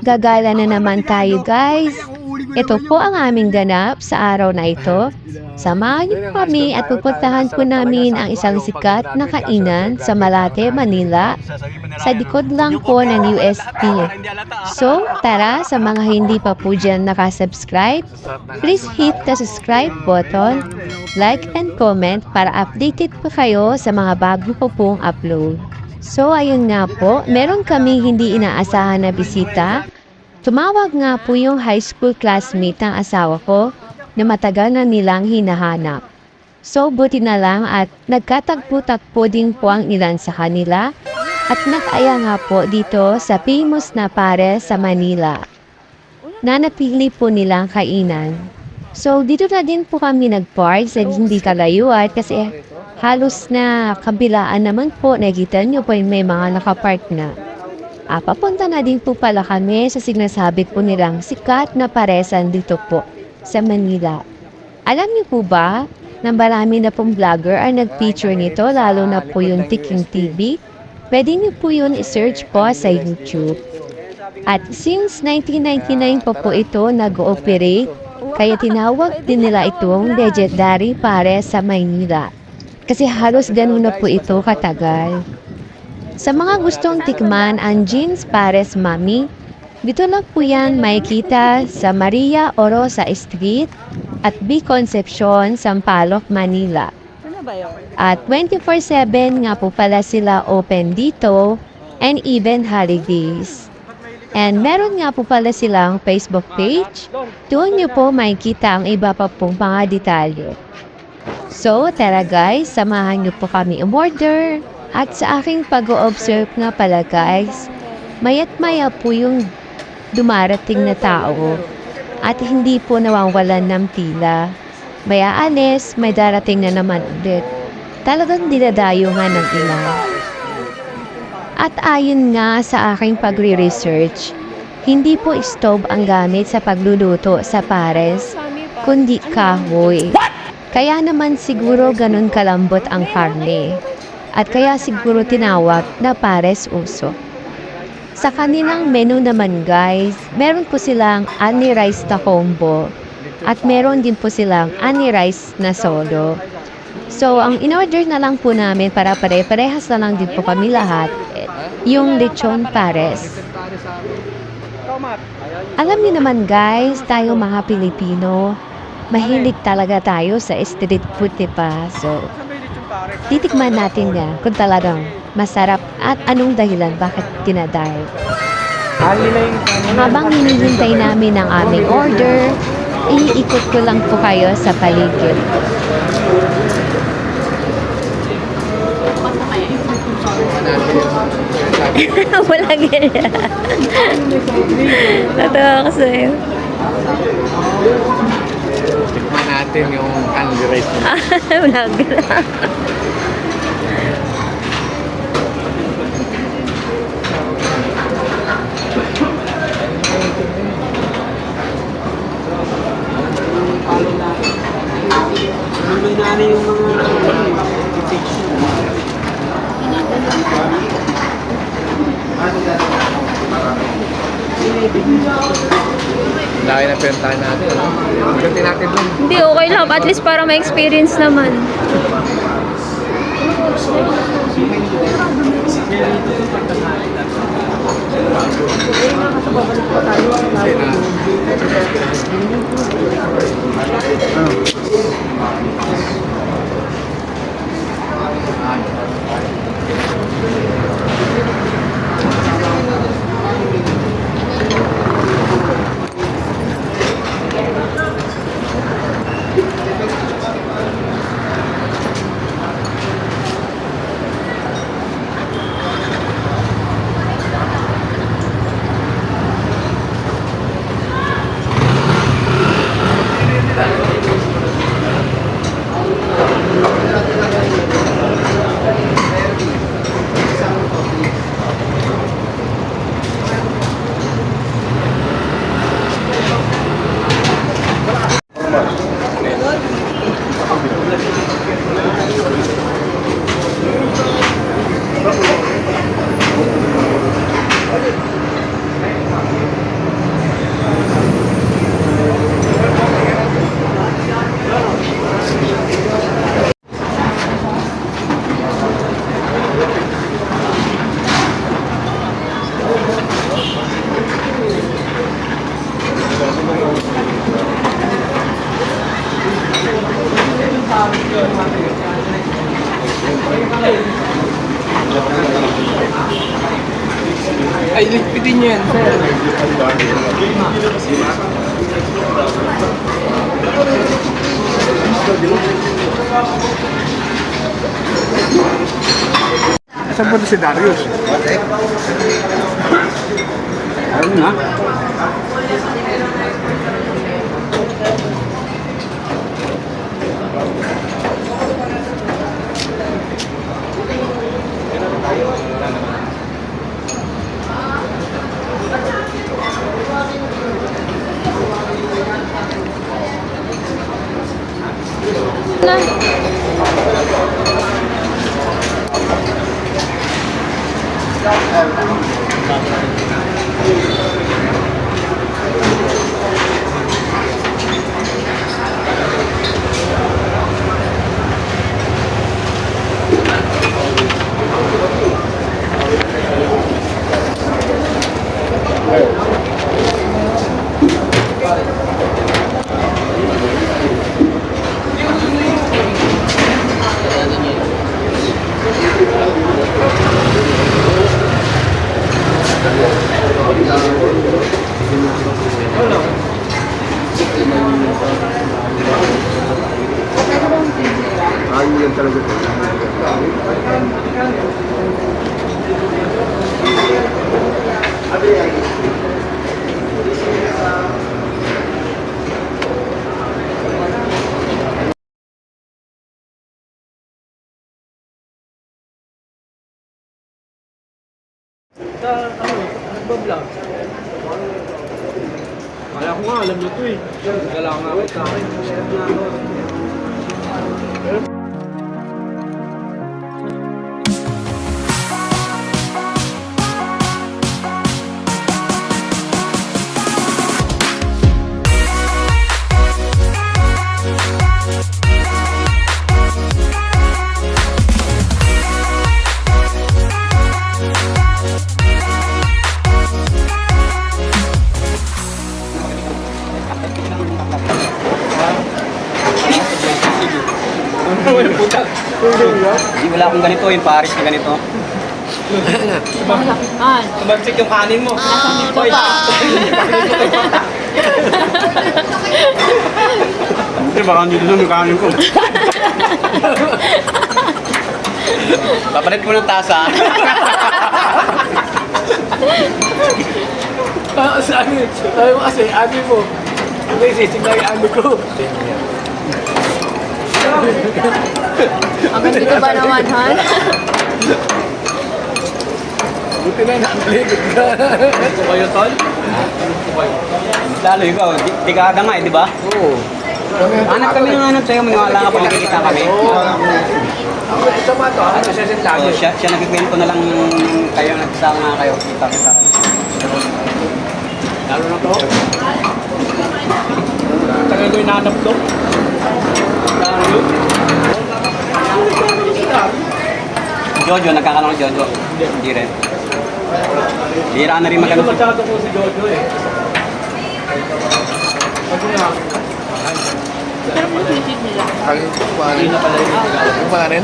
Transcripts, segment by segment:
Gagala na naman tayo, guys. Ito po ang aming ganap sa araw na ito. Samahan niyo kami at pupuntahan po namin ang isang sikat na kainan sa Malate, Manila. Sa likod lang po ng UST. So, tara sa mga hindi pa po dyan nakasubscribe, please hit the subscribe button, like and comment para updated po kayo sa mga bago po pong upload. So, ayun nga po, meron kami hindi inaasahan na bisita. Tumawag nga po yung high school classmate ng asawa ko na matagal na nilang hinahanap. So, buti na lang at nagkatagpo-tagpo din po ang ilan sa kanila at nag-aya nga po dito sa famous na Pares sa Manila na napili po nilang kainan. So, dito na din po kami nag-park sa hindi kalayuan kasi halos na kabilaan naman po, nakita nyo po may mga nakapark na. Papunta na din po pala kami sa sinasabi po nilang sikat na paresan dito po sa Manila. Alam niyo po ba na marami na pong vlogger ang nag-feature nito, lalo na po yung Tiking TV? Pwede niyo po yun i-search po sa YouTube. At since 1999 po ito nag-ooperate, kaya tinawag din nila itong legendary Pares sa Manila. Kasi halos ganun na po ito katagal. Sa mga gustong tikman ang Jeans Pares Mami, dito lang po yan makikita sa Maria Orosa Street at B. Concepcion, Sampaloc, Manila. At 24/7 nga po pala sila open dito and even holidays. And meron nga po pala silang Facebook page. Doon nyo po makikita ang iba pa pong mga detalye. So, tara guys, samahan nyo po kami umorder. At sa aking pag-o-observe nga pala guys, mayat maya po yung dumarating na tao at hindi po nawawalan ng pila. May aalis, may darating na naman ulit. Talagang dinadayo nga ng ilan. At ayon nga sa aking pagre-research, hindi po stove ang gamit sa pagluluto sa pares, kundi kahoy. Kaya naman siguro ganun kalambot ang karne. At kaya siguro tinawag na pares uso. Sa kanilang menu naman guys, meron po silang ani rice na combo. At meron din po silang ani rice na solo. So, ang in-order na lang po namin para pare-parehas na lang din po kami lahat, yung lechon pares. Alam niyo naman guys, tayo mga Pilipino, mahilig talaga tayo sa street food, diba? So, titikman natin yan kung talagang masarap at anong dahilan bakit tinadahil. Habang hinihintay namin ang aming order, iikot ko lang po kayo sa paligid. Wala ganyan. Natawa ko sa'yo. Tikman natin yung candy rice mo. Wala ganyan. Dahil na pintahan natin. Ganti natin lang. Hindi, okay lang. At least para ma-experience naman. Ay, ligpitin niyo yan, sir. Saan ba si Darius? Ayun na. Ayun yan talaga. Nagbablog. Kala ko nga, alam niyo to eh. Kailangan nga ako sa akin. Hindi, wala akong ganito, yung Paris na ganito. Tumansik yung kanin mo. Hoy. Hindi, baka hindi doon yung kanin ko. Papalit mo ng tasa. Sabi mo kasi, abi mo. Hindi, sisig na yung abi ko. Ang ganda ba naman, Han? Buti na nakaligid ka. Gusto ko yun, Tol? Lalo ikaw, dekada nga eh, di ba? Oo. Hanap kami ng hanap sa'yo, maniwala ka pag nakikita kami. Ako, ito ba ito? Ano siya So, lagi? siya nagkikwento na lang kayo, nagsama nga kayo, kita-kita kayo. Lalo na to? Tagal ko inaanap to. Jojo, nagkakaroon ng Jojo. Hindi rin. Bira na rin Hindi ko magano. masyado po si Jojo eh. Pag nga. Ang kumanin. Yung kumanin?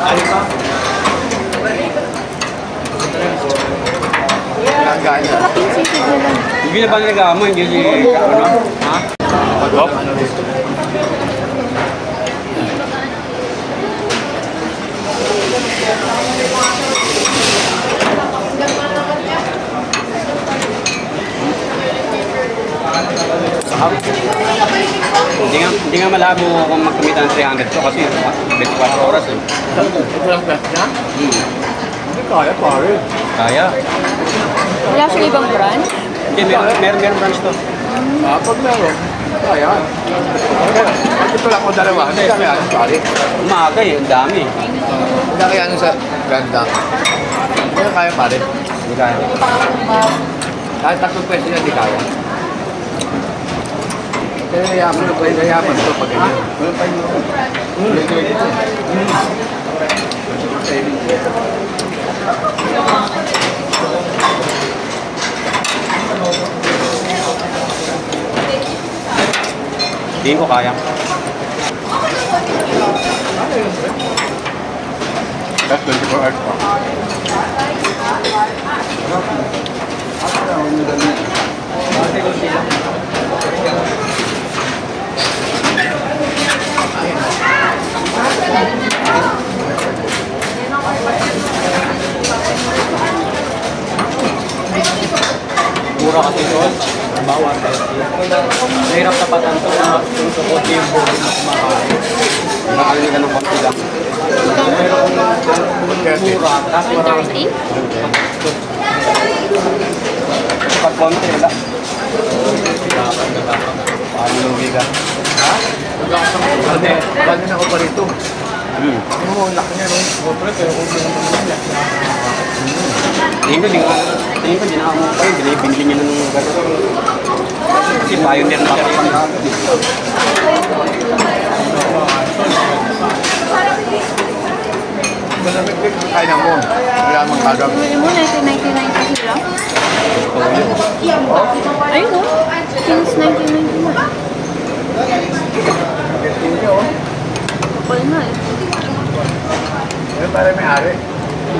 Ay pa. Kinagaan niya. Hindi na ba nagawa mo? Hindi si... Ano? Ha? Pag-op? Hindi nga malabo kung magkumita ng 300 to kasi 24 oras eh. Ito lang best na? Hindi kaya pare. Kaya. Wala siyang ibang brand? Hindi, meron branch to. Pag meron, kaya. Pag ito lang ko dalawa, hindi kaya pare. Umaga eh, ang dami. Hindi kaya ano sa ganda. Hindi kaya pare. Hindi kaya. Kahit 3 pesos yan, hindi kaya. Kaya yaman ito pag ganyan. Hindi ko kaya. That's 24 hours pa. Mura kasi doon. Bawat mahirap tapatan to kung sukot yung buhay na kumakain. Nakakalinig ka ng konti lang. Mura. Tapos marami. 130? Pag konti lang. Paano lugi ka? Bagay na ako pa rito. Ano mo, laki niya, no? Siyempre, pero kung sino naman niya. Tingin ko, di na mo pa yun. Binili niya ng gano'n. Kasi pioneer na siya rin agad. Malamig din kaya mo. Wala mang kagam. Bumili mo, 1999 kasi lang. Ayun o. Since 1999. Kapal na eh. Yan para may ari.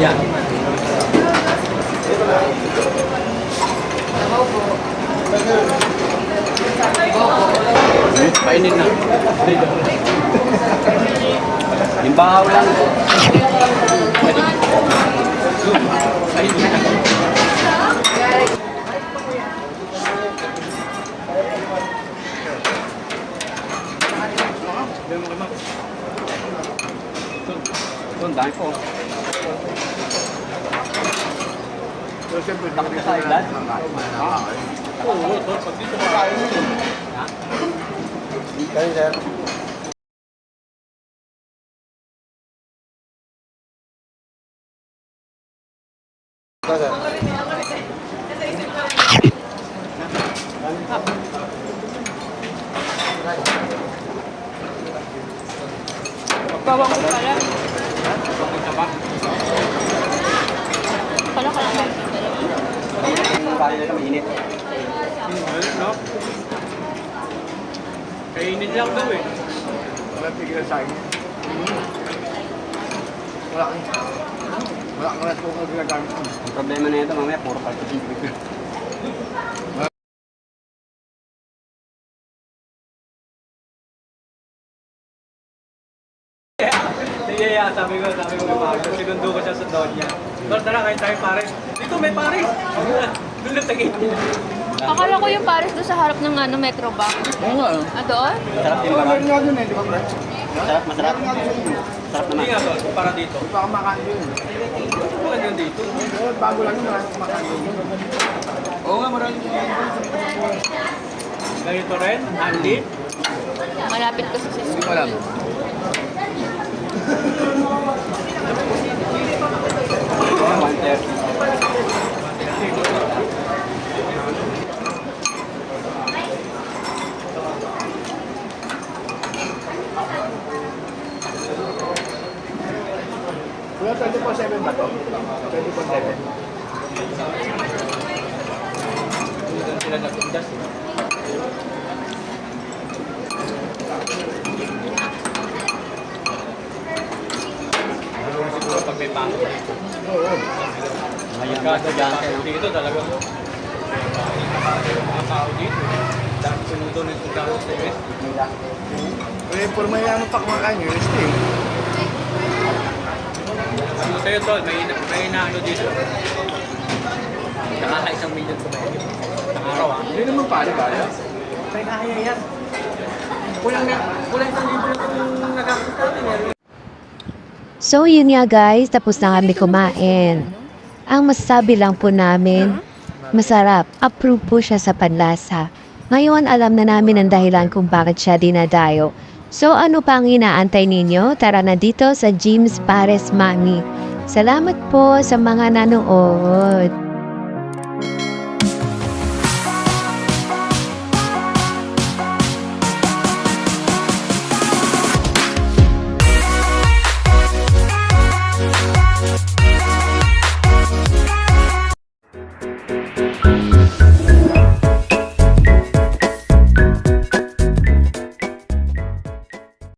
Yan. Painin na. Yung bahaw lang. Doon, dahil po. So, siyempre, Takot sa edad? Oo, ito. Pag dito makain mo. Kayo, sir. Bawang ko pala. Pala ka lang. Kaya nila mainit. No? Kainin lang daw eh. Wala tigil sa akin. Wala kang rest kung ano ginagamit mo. Ang problema na ito, mamaya puro cartridge. Yeah, sabi ko sinundo ko siya sa Donya. Tol, tara, kain tayo pare. Dito may pare. Doon na tagit. Akala ko yung Paris doon sa harap ng Metro Bank. Oo nga. Ah, doon? Masarap din naman. Meron nga dun eh, di ba, Brad? Masarap, masarap. Masarap Hindi naman. nga tol, para dito. Di ba kumakain yun? Bakit yun dito? Bago lang yun, maraming kumakain yun. Oo nga, maraming ganito rin, Andy. Malapit ko sa Hindi Cisco. ko alam. Kuya, 24/7 ba to? 24/7? Doon sila nag-adjust. Siguro pag may pasok dito. Oo. Ngayon, Kada estudyante, pasok no? dito talagang mga tao dito. Dahil sinudo ng estudyante sa US. Kaya por may ano pa kumakain yun, stay. Ano sa'yo tol, may inaano dito. Nakaka-1 million sa mga Ang araw ha. Hindi naman pare ba? May nahaya yan. Kulang 1,000 lang kung nagagastos natin. So yun nga guys, tapos na kami kumain. Ang masasabi lang po namin, masarap. Approve po siya sa panlasa. Ngayon alam na namin ang dahilan kung bakit siya dinadayo. So ano pa ang inaantay ninyo? Tara na dito sa Jim's Pares Mami. Salamat po sa mga nanood.